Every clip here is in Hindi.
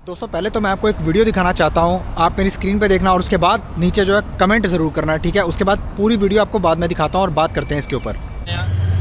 दोस्तों पहले तो मैं आपको एक वीडियो दिखाना चाहता हूँ, आप मेरी स्क्रीन पे देखना और उसके बाद नीचे जो है कमेंट ज़रूर करना, ठीक है। उसके बाद पूरी वीडियो आपको बाद में दिखाता हूँ और बात करते हैं इसके ऊपर।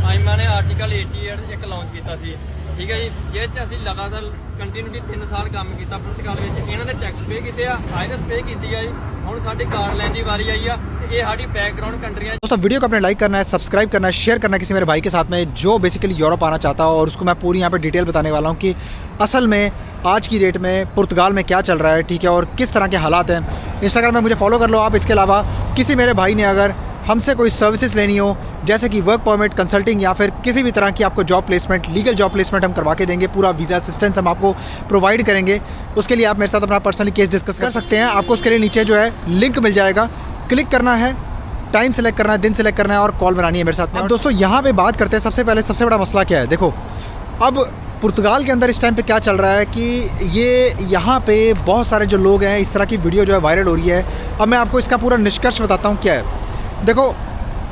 आईमा ने आर्टिकल 88 एक लॉन्च किया सी, ठीक है जी। ये ਅਸੀਂ लगातार ਕੰਟੀਨਿਊਟੀ 3 ਸਾਲ ਕੰਮ ਕੀਤਾ ਪੁਰਤਗਾਲ ਵਿੱਚ। ਇਹਨਾਂ ਦੇ ਟੈਕਸ ਪੇ ਕੀਤੇ ਆ, ਆਇਲਸ ਪੇ ਕੀਤੀ ਆ ਜੀ। ਹੁਣ ਸਾਡੀ ਕਾਰ ਲੈਣ ਦੀ ਵਾਰੀ ਆਈ ਆ ਤੇ ਇਹ ਸਾਡੀ बैकग्राउंड कंट्री है। दोस्तों वीडियो को अपने लाइक करना है, सब्सक्राइब करना है, शेयर करना है किसी मेरे भाई के साथ में जो बेसिकली यूरोप आना चाहता हो, और उसको मैं पूरी यहाँ पे डिटेल बताने वाला हूँ कि असल में आज की डेट में पुर्तगाल में क्या चल रहा है, ठीक है, और किस तरह के हालात हैं। इंस्टाग्राम में मुझे फॉलो कर लो आप। इसके अलावा किसी मेरे भाई ने अगर हमसे कोई सर्विसेज लेनी हो, जैसे कि वर्क परमिट, कंसल्टिंग या फिर किसी भी तरह की आपको job placement, legal job placement हम करवा के देंगे, पूरा वीज़ा असिस्टेंस हम आपको प्रोवाइड करेंगे। उसके लिए आप मेरे साथ अपना पर्सनली केस डिस्कस कर सकते हैं। आपको उसके लिए नीचे जो है लिंक मिल जाएगा, क्लिक करना है, टाइम सेलेक्ट करना है, दिन सेलेक्ट करना है और कॉल बनानी है मेरे साथ में। अब दोस्तों यहाँ पे बात करते हैं सबसे पहले, सबसे बड़ा मसला क्या है। देखो अब पुर्तगाल के अंदर इस टाइम पे क्या चल रहा है कि ये यहाँ पे बहुत सारे जो लोग हैं, इस तरह की वीडियो जो है वायरल हो रही है। अब मैं आपको इसका पूरा निष्कर्ष बताता हूँ क्या है। देखो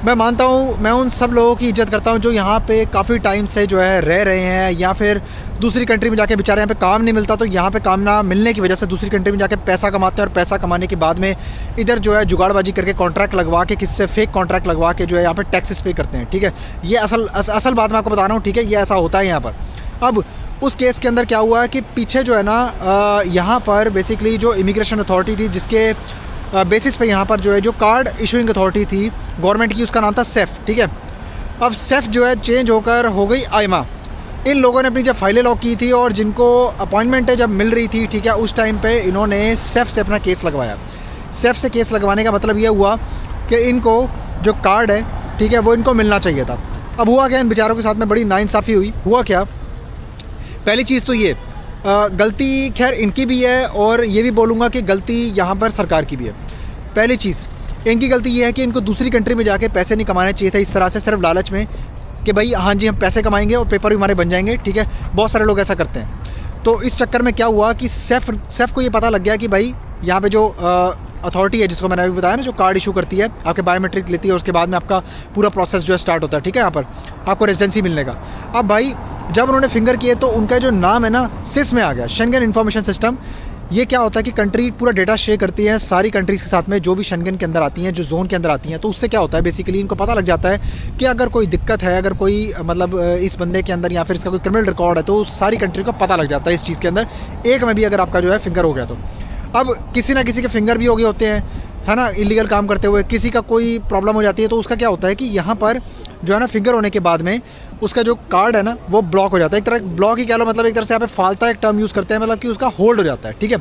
मैं मानता हूँ, मैं उन सब लोगों की इज्जत करता हूँ जो यहाँ पे काफ़ी टाइम से जो है रह रहे हैं, या फिर दूसरी कंट्री में जाके बेचारे यहाँ पे काम नहीं मिलता, तो यहाँ पे काम ना मिलने की वजह से दूसरी कंट्री में जाके पैसा कमाते हैं, और पैसा कमाने के बाद में इधर जो है जुगाड़बाजी करके कॉन्ट्रैक्ट लगवा के, किससे फेक कॉन्ट्रैक्ट लगवा के जो है यहाँ पे टैक्सेस पे करते हैं, ठीक है। ये असल बात मैं आपको बता रहा हूँ, ठीक है, ये ऐसा होता है यहाँ पर। अब उस केस के अंदर क्या हुआ है कि पीछे जो है ना यहाँ पर बेसिकली जो इमिग्रेशन अथॉरिटी थी, जिसके बेसिस पे यहाँ पर जो है जो कार्ड इशूइंग अथॉरिटी थी गवर्नमेंट की, उसका नाम था सेफ, ठीक है। अब सेफ जो है चेंज होकर हो गई आइमा। इन लोगों ने अपनी जब फाइलें लॉक की थी और जिनको अपॉइंटमेंट जब मिल रही थी, ठीक है, उस टाइम पे इन्होंने सेफ से अपना केस लगवाया। सेफ से केस लगवाने का मतलब ये हुआ कि इनको जो कार्ड है, ठीक है, वो इनको मिलना चाहिए था। अब हुआ क्या, इन बेचारों के साथ में बड़ी नाइंसाफ़ी हुई। हुआ क्या, पहली चीज़ तो ये गलती खैर इनकी भी है, और ये भी बोलूँगा कि गलती यहाँ पर सरकार की भी है। पहली चीज़ इनकी गलती ये है कि इनको दूसरी कंट्री में जाके पैसे नहीं कमाने चाहिए थे इस तरह से, सिर्फ लालच में कि भाई हाँ जी हम पैसे कमाएंगे और पेपर भी हमारे बन जाएंगे, ठीक है। बहुत सारे लोग ऐसा करते हैं। तो इस चक्कर में क्या हुआ कि सेफ को ये पता लग गया कि भाई यहाँ पे जो अथॉरिटी है, जिसको मैंने अभी बताया ना, जो कार्ड इशू करती है, आपके बायोमेट्रिक लेती है, उसके बाद में आपका पूरा प्रोसेस जो है स्टार्ट होता है, ठीक है, यहाँ पर आपको रेजिडेंसी मिलने का। अब भाई जब उन्होंने फिंगर किए तो उनका जो नाम है ना सिस में आ गया, शेंगन इन्फॉर्मेशन सिस्टम। ये क्या होता है कि कंट्री पूरा डेटा शेयर करती है सारी कंट्रीज़ के साथ में, जो भी शेंगन के अंदर आती हैं, जो जोन के अंदर आती हैं। तो उससे क्या होता है बेसिकली इनको पता लग जाता है कि अगर कोई दिक्कत है, अगर कोई मतलब इस बंदे के अंदर या फिर इसका कोई क्रिमिनल रिकॉर्ड है, तो सारी कंट्री को पता लग जाता है इस चीज़ के अंदर, एक में भी अगर आपका जो है फिंगर हो गया तो। अब किसी ना किसी के फिंगर भी हो गए होते हैं, है ना, इलीगल काम करते हुए, किसी का कोई प्रॉब्लम हो जाती है, तो उसका क्या होता है कि यहाँ पर जो है ना फिंगर होने के बाद में उसका जो कार्ड है ना वो ब्लॉक हो जाता है। एक तरह ब्लॉक ही कह लो, मतलब एक तरह से यहाँ पे फालता एक टर्म यूज़ करते हैं, मतलब कि उसका होल्ड हो जाता है, ठीक है।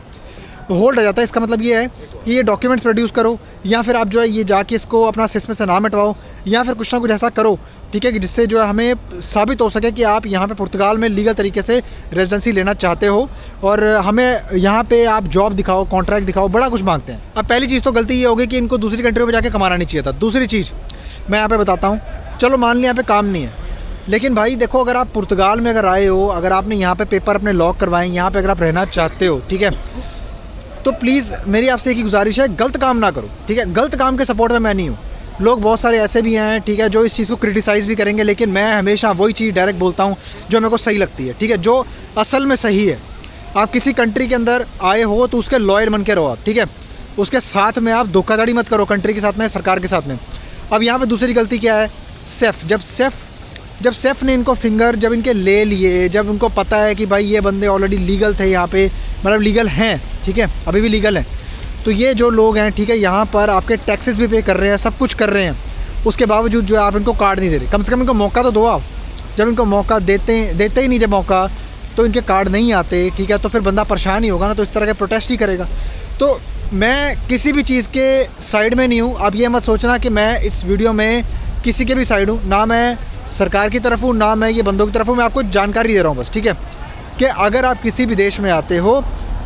तो होल्ड हो जाता है, इसका मतलब ये है कि ये डॉक्यूमेंट्स प्रोड्यूस करो, या फिर आप जो है ये जाके इसको अपना सिस्टम से नाम हटवाओ, या फिर कुछ ना कुछ ऐसा करो, ठीक है, कि जिससे जो है हमें साबित हो सके कि आप यहाँ पे पुर्तगाल में लीगल तरीके से रेजिडेंसी लेना चाहते हो, और हमें यहाँ पे आप जॉब दिखाओ, कॉन्ट्रैक्ट दिखाओ, बड़ा कुछ मांगते हैं। अब पहली चीज़ तो गलती ये होगी कि इनको दूसरी कंट्री में जाके कमाना नहीं चाहिए था। दूसरी चीज़ मैं यहाँ पे बताता हूँ, चलो मान लिया यहाँ पे काम नहीं है, लेकिन भाई देखो अगर आप पुर्तगाल में अगर आए हो, अगर आपने यहाँ पे पेपर अपने लॉक करवाएं, यहाँ पे अगर आप रहना चाहते हो, ठीक है, तो प्लीज़ मेरी आपसे एक ही गुजारिश है, गलत काम ना करो, ठीक है। गलत काम के सपोर्ट में मैं नहीं हूँ। लोग बहुत सारे ऐसे भी हैं, ठीक है, जो इस चीज़ को क्रिटिसाइज़ भी करेंगे, लेकिन मैं हमेशा वही चीज़ डायरेक्ट बोलता हूँ जो मेरे को सही लगती है, ठीक है, जो असल में सही है। आप किसी कंट्री के अंदर आए हो तो उसके लॉयर बन के रहो आप, ठीक है। उसके साथ में आप धोखाधड़ी मत करो कंट्री के साथ में, सरकार के साथ में। अब यहाँ पे दूसरी गलती क्या है, सेफ। जब सेफ ने इनको फिंगर जब इनके ले लिए, जब उनको पता है कि भाई ये बंदे ऑलरेडी लीगल थे यहाँ पे, मतलब लीगल हैं, ठीक है, अभी भी लीगल हैं, तो ये जो लोग हैं, ठीक है, यहाँ पर आपके टैक्सेस भी पे कर रहे हैं, सब कुछ कर रहे हैं, उसके बावजूद जो है आप इनको कार्ड नहीं दे रहे। कम से कम इनको मौका तो दो आप। जब इनको मौका देते ही नहीं, जब मौका तो इनके कार्ड नहीं आते, ठीक है, तो फिर बंदा परेशान ही होगा ना, तो इस तरह के प्रोटेस्ट ही करेगा। तो मैं किसी भी चीज़ के साइड में नहीं हूँ। अब ये मत सोचना कि मैं इस वीडियो में किसी के भी साइड हूँ, ना मैं सरकार की तरफ हूँ, ना मैं ये बंदों की तरफ हूँ। मैं आपको जानकारी दे रहा हूँ बस, ठीक है, कि अगर आप किसी भी देश में आते हो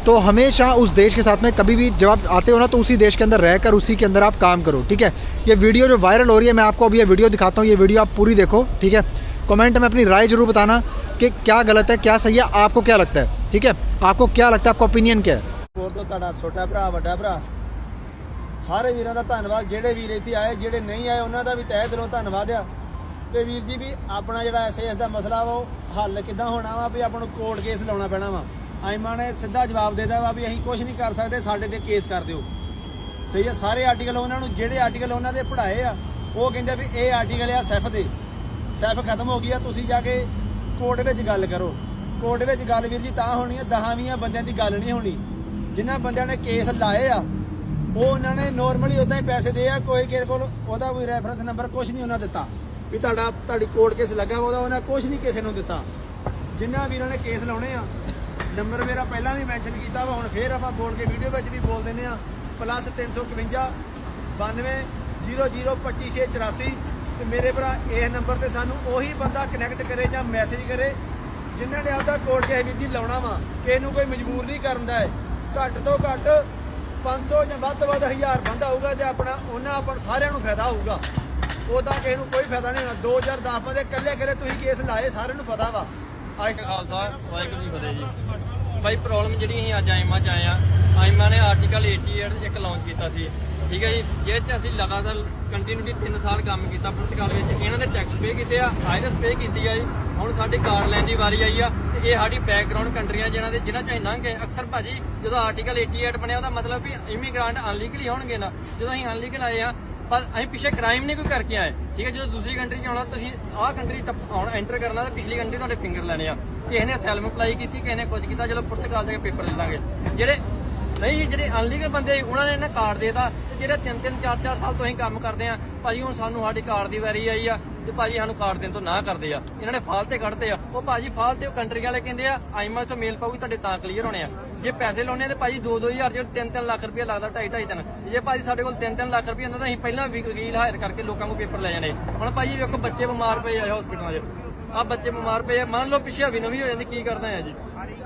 तो हमेशा उस देश के साथ में, कभी भी जब आप आते हो ना, तो उसी देश के अंदर रहकर उसी के अंदर आप काम करो, ठीक है। ये वीडियो जो वायरल हो रही है, मैं आपको अभी ये वीडियो दिखाता हूँ, ये वीडियो आप पूरी देखो, ठीक है। कमेंट में अपनी राय ज़रूर बताना कि क्या गलत है, क्या सही है, आपको क्या लगता है, ठीक है, आपको क्या लगता है, आपका ओपिनियन क्या है। ਬਹੁਤ ਤੋਂ ਤੁਹਾਡਾ ਛੋਟਾ ਭਰਾ ਵੱਡਾ ਭਰਾ ਸਾਰੇ ਵੀਰਾਂ ਦਾ ਧੰਨਵਾਦ। ਜਿਹੜੇ ਵੀਰ ਇੱਥੇ ਆਏ, ਜਿਹੜੇ ਨਹੀਂ ਆਏ ਉਹਨਾਂ ਦਾ ਵੀ ਤਹਿ ਦਿਲੋਂ ਧੰਨਵਾਦ ਆ। ਤੇ ਵੀਰ ਜੀ ਵੀ ਆਪਣਾ ਜਿਹੜਾ ਐਸਐਸ ਦਾ ਮਸਲਾ ਵਾ ਉਹ ਹੱਲ ਕਿੱਦਾਂ ਹੋਣਾ ਵਾ, ਵੀ ਆਪਾਂ ਨੂੰ ਕੋਰਟ ਕੇਸ ਲਾਉਣਾ ਪੈਣਾ ਵਾ। ਆਇਮਾ ਨੇ ਸਿੱਧਾ ਜਵਾਬ ਦੇ ਦਿੱਤਾ ਵਾ ਵੀ ਅਸੀਂ ਕੁਝ ਨਹੀਂ ਕਰ ਸਕਦੇ, ਸਾਡੇ ਤੇ ਕੇਸ ਕਰ ਦਿਓ। ਸਹੀ ਆ, ਸਾਰੇ ਆਰਟੀਕਲ ਉਹਨਾਂ ਨੂੰ ਜਿਹੜੇ ਆਰਟੀਕਲ ਉਹਨਾਂ ਦੇ ਪੜ੍ਹਾਏ ਆ ਉਹ ਕਹਿੰਦੇ ਵੀ ਇਹ ਆਰਟੀਕਲ ਆ ਸੈਫ ਦੇ, ਸੈਫ ਖਤਮ ਹੋ ਗਈ ਆ, ਤੁਸੀਂ ਜਾ ਕੇ ਕੋਰਟ ਵਿੱਚ ਗੱਲ ਕਰੋ। ਕੋਰਟ ਵਿੱਚ ਗੱਲ ਵੀਰ ਜੀ ਤਾਂ ਹੋਣੀ ਆ, 10-20 ਬੰਦਿਆਂ ਦੀ ਗੱਲ ਨਹੀਂ ਹੋਣੀ। ਜਿਨ੍ਹਾਂ ਬੰਦਿਆਂ ਨੇ ਕੇਸ ਲਾਏ ਆ ਉਹ ਉਹਨਾਂ ਨੇ ਨੋਰਮਲੀ ਉਦਾਂ ਹੀ ਪੈਸੇ ਦੇ ਆ, ਕੋਈ ਕਿਸੇ ਕੋਲ ਉਹਦਾ ਕੋਈ ਰੈਫਰੈਂਸ ਨੰਬਰ ਕੁਝ ਨਹੀਂ ਉਹਨਾਂ ਦਿੱਤਾ ਵੀ ਤੁਹਾਡੀ ਕੋਰਟ ਕੇਸ ਲੱਗਾ ਵਾ, ਉਹਦਾ ਉਹਨਾਂ ਕੁਝ ਨਹੀਂ ਕਿਸੇ ਨੂੰ ਦਿੱਤਾ। ਜਿਨ੍ਹਾਂ ਵੀਰਾਂ ਨੇ ਕੇਸ ਲਾਉਣੇ ਆ, ਨੰਬਰ ਮੇਰਾ ਪਹਿਲਾਂ ਵੀ ਮੈਂਸ਼ਨ ਕੀਤਾ ਵਾ, ਹੁਣ ਫੇਰ ਆਪਾਂ ਬੋਲ ਕੇ ਵੀਡੀਓ ਵਿੱਚ ਵੀ ਬੋਲ ਦਿੰਦੇ ਆ, +351 92 00 25 ਤੇ ਮੇਰੇ ਭਰਾ ਇਸ ਨੰਬਰ ਤੇ ਸਾਨੂੰ ਉਹੀ ਬੰਦਾ ਕਨੈਕਟ ਕਰੇ ਜਾਂ ਮੈਸੇਜ ਕਰੇ ਜਿਨ੍ਹਾਂ ਨੇ ਆਪਦਾ ਕੋਰਟ ਕੇਸ ਵੀਰ ਜੀ ਲਾਉਣਾ ਵਾ। ਕਿਸੇ ਨੂੰ ਕੋਈ ਮਜਬੂਰ ਨਹੀਂ ਕਰਦਾ ਹੈ। ਘੱਟ ਤੋਂ ਘੱਟ 500 ਜਾਂ ਵੱਧ ਤੋਂ ਵੱਧ 1000 ਬੰਦਾ ਹੋਊਗਾ ਤੇ ਉਹਨਾਂ ਆਪਾਂ ਸਾਰਿਆਂ ਨੂੰ ਫਾਇਦਾ ਹੋਊਗਾ। ਉਹਦਾ ਕਿਸੇ ਨੂੰ ਕੋਈ ਫਾਇਦਾ ਨਹੀਂ ਹੋਣਾ। 2010 ਬੰਦੇ ਇਕੱਲੇ ਤੁਸੀਂ ਕੇਸ ਲਾਏ, ਸਾਰਿਆਂ ਨੂੰ ਪਤਾ ਵਾ। ਅੱਜ ਖਾਲਸਾ ਵਾਹਿਗੁਰੂ ਜੀ ਫਤਿਹ ਜੀ। ਬਾਈ ਪ੍ਰੋਬਲਮ ਜਿਹੜੀ ਅਸੀਂ ਅੱਜ ਆਇਮਾ 'ਚ ਆਏ ਆ, ਆਇਮਾ ਨੇ ਆਰਟੀਕਲ 88 ਇੱਕ ਲਾਂਚ ਕੀਤਾ ਸੀ, ਠੀਕ ਹੈ ਜੀ, ਜਿਹਦੇ 'ਚ ਅਸੀਂ ਲਗਾਤਾਰ ਕੰਟੀਨਿਊਟੀ 3 ਸਾਲ ਕੰਮ ਕੀਤਾ ਪੁਰਤਗਾਲ ਵਿੱਚ। ਇਹਨਾਂ ਦੇ ਟੈਕਸ ਪੇ ਕੀਤੇ ਆ, ਆਇਰਸ ਪੇ ਕੀਤੀ ਆ ਜੀ। ਹੁਣ ਸਾਡੀ ਕਾਰਡ ਲੈਣ ਦੀ ਵਾਰੀ ਆਈ ਆ ਤੇ ਇਹ ਸਾਡੀ ਬੈਕਗ੍ਰਾਉਂਡ ਕੰਟਰੀਆਂ ਜਿਨ੍ਹਾਂ ਚ ਅਸੀਂ ਲੰਘੇ। ਅਕਸਰ ਭਾਜੀ ਜਦੋਂ ਆਰਟੀਕਲ 88 ਬਣਿਆ ਉਹਦਾ ਮਤਲਬ ਵੀ ਇਮੀਗ੍ਰਾਂਟ ਅਨਲੀਗਲੀ ਹੋਣਗੇ ਨਾ। ਜਦੋਂ ਅਸੀਂ ਅਨਲੀਗਲ ਆਏ ਆ ਪਰ ਅਸੀਂ ਪਿੱਛੇ ਕ੍ਰਾਈਮ ਨਹੀਂ ਕੋਈ ਕਰਕੇ ਆਏ, ਠੀਕ ਹੈ। ਜਦੋਂ ਦੂਸਰੀ ਕੰਟਰੀ 'ਚ ਆਉਣਾ ਤੁਸੀਂ ਆਹ ਕੰਟਰੀ ਐਂਟਰ ਕਰਨਾ ਤੇ ਪਿਛਲੀ ਕੰਟਰੀ ਤੁਹਾਡੇ ਫਿੰਗਰ ਲੈਣੇ ਆ। ਕਿਸੇ ਨੇ ਅਸੈਲਮ ਅਪਲਾਈ ਕੀਤੀ, ਕਿਸੇ ਨੇ ਕੁਝ ਕੀਤਾ, ਚਲੋ ਪੁਰਤਗਾਲ ਜਾ ਕੇ ਪੇਪਰ ਲੈ ਲਾਂਗੇ। ਜਿਹੜੇ ਅਨਲੀਗਲ ਬੰਦੇ ਉਹਨਾਂ ਨੇ ਇਹਨਾਂ ਕਾਰਡ ਦੇਤਾ ਤੇ ਜਿਹੜੇ 3-3 4-4 ਸਾਲ ਤੋਂ ਅਸੀਂ ਕੰਮ ਕਰਦੇ ਆ ਭਾਜੀ, ਹੁਣ ਸਾਨੂੰ ਸਾਡੀ ਕਾਰਡ ਦੀ ਵਾਰੀ ਆਈ ਆ ਤੇ ਭਾਜੀ ਸਾਨੂੰ ਕਾਰਡ ਦੇਣ ਤੋਂ ਨਾ ਕਰਦੇ ਆ। ਇਹਨਾਂ ਨੇ ਫਾਲਤੇ ਕੱਢਦੇ ਆ। ਉਹ ਭਾਜੀ ਫਾਲਤੇ ਉਹ ਕੰਟਰੀ ਵਾਲੇ ਕਹਿੰਦੇ ਆ ਆਈਮਾ ਤੋਂ ਮੇਲ ਪਾਉਗੀ ਤੁਹਾਡੇ ਤਾਂ ਕਲੀਅਰ ਹੋਣੇ ਆ। ਜੇ ਪੈਸੇ ਲਾਉਣੇ ਤੇ ਭਾਜੀ 2-2 ਹਜ਼ਾਰ ਜੇ 3-3 ਲੱਖ ਰੁਪਇਆ ਲੱਗਦਾ, 2.5-3 ਜੇ ਭਾਜੀ ਸਾਡੇ ਕੋਲ 3-3 ਲੱਖ ਰੁਪਇਆ ਹੁੰਦਾ ਤਾਂ ਅਸੀਂ ਪਹਿਲਾਂ ਵਕੀਲ ਹਾਇਰ ਕਰਕੇ ਲੋਕਾਂ ਨੂੰ ਪੇਪਰ ਲੈ ਜਾਣੇ। ਹੁਣ ਭਾਜੀ ਵੇਖੋ ਬੱਚੇ ਬਿਮਾਰ ਪਏ ਆ ਹਸਪੀਟਲਾਂ 'ਚ, ਆਹ ਬੱਚੇ ਬਿਮਾਰ ਪਏ ਆ, ਮੰਨ ਲਓ ਪਿੱਛੇ ਹਵੀ ਨਵੀਂ ਹੋ ਜਾਂਦੀ, ਕੀ ਕਰਦਾ ਆ ਜੀ।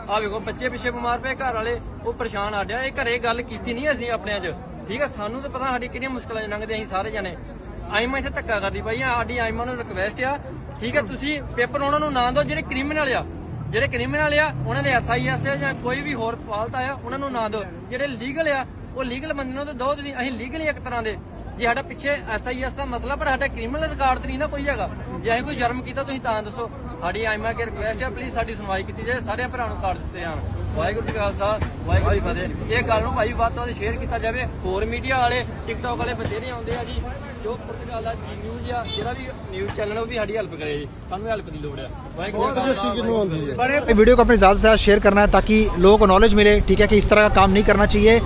ਆਹ ਵੇਖੋ ਬੱਚੇ ਪਿੱਛੇ ਬਿਮਾਰ ਪਏ, ਘਰ ਵਾਲੇ ਉਹ ਪਰੇਸ਼ਾਨ ਆ ਡਿਆ। ਇਹ ਘਰੇ ਗੱਲ ਕੀਤੀ ਨਹੀਂ ਅਸੀਂ ਆਪਣਿਆਂ 'ਚ, ਠੀਕ ਆ। ਸਾਨੂੰ ਤਾਂ ਪਤਾ ਸਾਡੀ ਕਿਹੜੀਆਂ ਮੁਸ਼ਕਲਾਂ 'ਚ ਲੰਘਦੇ ਅਸੀਂ ਸਾਰੇ ਜਾਣੇ। ਆਈਮਾ ਇੱਥੇ ਧੱਕਾ ਕਰਦੀ ਭਾਈ, ਸਾਡੀ ਆਈਮਾ ਨੂੰ ਰਿਕਵੈਸਟ ਆ, ਠੀਕ ਆ, ਤੁਸੀਂ ਪੇਪਰ ਉਹਨਾਂ ਨੂੰ ਨਾ ਦਿਓ ਜਿਹੜੇ ਕ੍ਰਿਮੀਨਲ ਆ। ਜਿਹੜੇ ਕ੍ਰਿਮੀਨਲ ਆ ਉਹਨਾਂ ਦੇ SIS ਜਾਂ ਕੋਈ ਵੀ ਹੋਰ ਫਾਲਤ ਆ ਉਹਨਾਂ ਨੂੰ ਨਾ ਦਿਓ। ਜਿਹੜੇ ਲੀਗਲ ਆ ਉਹ ਲੀਗਲ ਬੰਦੇ ਨੂੰ ਤਾਂ ਦਿਓ ਤੁਸੀਂ। ਅਸੀਂ ਲੀਗਲ ਹੀ ਇੱਕ ਤਰ੍ਹਾਂ ਦੇ, ਜੇ ਸਾਡਾ ਪਿੱਛੇ SIS ਦਾ ਮਸਲਾ ਪਰ ਸਾਡਾ ਕ੍ਰਿਮੀਨਲ ਰਿਕਾਰਡ ਤੇ ਨਹੀਂ ਨਾ ਕੋਈ ਹੈਗਾ। ਜੇ ਅਸੀਂ ਕੋਈ ਜਰਮ ਕੀਤਾ ਤੁਸੀਂ ਤਾਂ ਦੱਸੋ। ਸਾਡੀ ਆਈਮਾ ਕੇ ਰਿਕਵੈਸਟ ਆ, ਪਲੀਜ਼ ਸਾਡੀ ਸੁਣਵਾਈ ਕੀਤੀ ਜਾਏ, ਸਾਰੇ ਭਰਾ ਨੂੰ ਕਾਰਡ ਦਿੱਤੇ ਜਾਣ। ਵਾਹਿਗੁਰੂ ਜੀ ਕਾ ਖਾਲਸਾ ਵਾਹਿਗੁਰੂ ਜੀ ਕੀ ਫਤਿਹ। ਇਹ ਗੱਲ ਨੂੰ ਭਾਈ ਵੱਧ ਤੋਂ ਵੱਧ ਸ਼ੇਅਰ ਕੀਤਾ ਜਾਵੇ। ਹੋਰ ਮੀਡੀਆ ਵਾਲੇ ਟਿਕਟੌਕ ਵਾਲੇ ਬਥੇਰੇ ਆਉਂਦੇ ਆ ਜੀ, ਜੋ ਪੁਰਤਗਾਲ ਦਾ ਨਿਊਜ਼ ਆ, ਜਿਹੜਾ ਵੀ ਨਿਊਜ਼ ਚੈਨਲ ਉਹ ਵੀ ਸਾਡੀ ਹੈਲਪ ਕਰੇ ਜੀ, ਸਾਨੂੰ ਹੈਲਪ ਦੀ ਲੋੜ ਆ। वाहिगुरू जी का खालसा। वीडियो को अपने ज़्यादा से ज़्यादा शेयर करना है ताकि लोगों को नॉलेज मिले, ठीक है, कि इस तरह का काम नहीं करना चाहिए।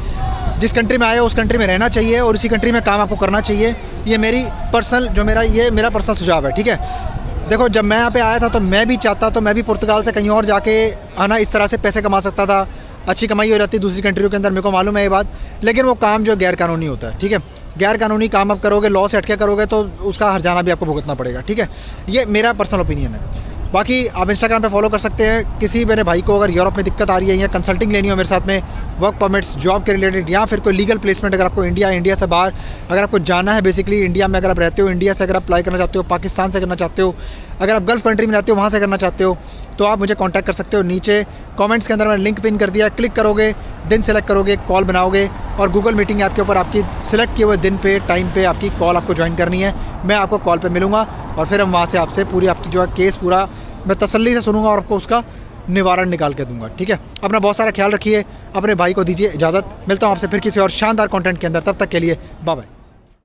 जिस कंट्री में आए उस कंट्री में रहना चाहिए और इसी कंट्री में काम आपको करना चाहिए। ये मेरी पर्सनल मेरा पर्सनल सुझाव है, ठीक है। देखो जब मैं यहाँ पे आया था तो मैं भी चाहता तो मैं भी पुर्तगाल से कहीं और जाके आना इस तरह से पैसे कमा सकता था, अच्छी कमाई हो जाती दूसरी कंट्रियों के अंदर, मेरे को मालूम है ये बात। लेकिन वो काम जो गैर कानूनी होता है, ठीक है, गैर कानूनी काम आप करोगे, लॉ से हटके करोगे तो उसका हर्जाना भी आपको भुगतना पड़ेगा, ठीक है। ये मेरा पर्सनल ओपिनियन है। बाकी आप इंस्टाग्राम पे फॉलो कर सकते हैं। किसी मेरे भाई को अगर यूरोप में दिक्कत आ रही है या कंसल्टिंग लेनी हो मेरे साथ में, वर्क परमिट्स, जॉब के रिलेटेड या फिर कोई लीगल प्लेसमेंट, अगर आपको इंडिया से बाहर अगर आपको जाना है, बेसिकली इंडिया में अगर आप रहते हो, इंडिया से अगर अप्लाई करना चाहते हो, पाकिस्तान से करना चाहते हो, अगर आप गल्फ़ कंट्री में रहते हो वहाँ से करना चाहते हो, तो आप मुझे कॉन्टैक्ट कर सकते हो। नीचे कमेंट्स के अंदर मैंने लिंक पिन कर दिया, क्लिक करोगे, दिन सेलेक्ट करोगे, कॉल बनाओगे और गूगल मीटिंग ऐप के ऊपर आपकी सिलेक्ट किए हुए दिन पे, टाइम पे आपकी कॉल आपको ज्वाइन करनी है। मैं आपको कॉल पे मिलूँगा और फिर हम वहाँ से आपसे पूरी आपकी जो है केस पूरा मैं तसल्ली से सुनूंगा और आपको उसका निवारण निकाल के दूंगा, ठीक है। अपना बहुत सारा ख्याल रखिए, अपने भाई को दीजिए इजाज़त। मिलता हूँ आपसे फिर किसी और शानदार कंटेंट के अंदर, तब तक के लिए बाय बाय।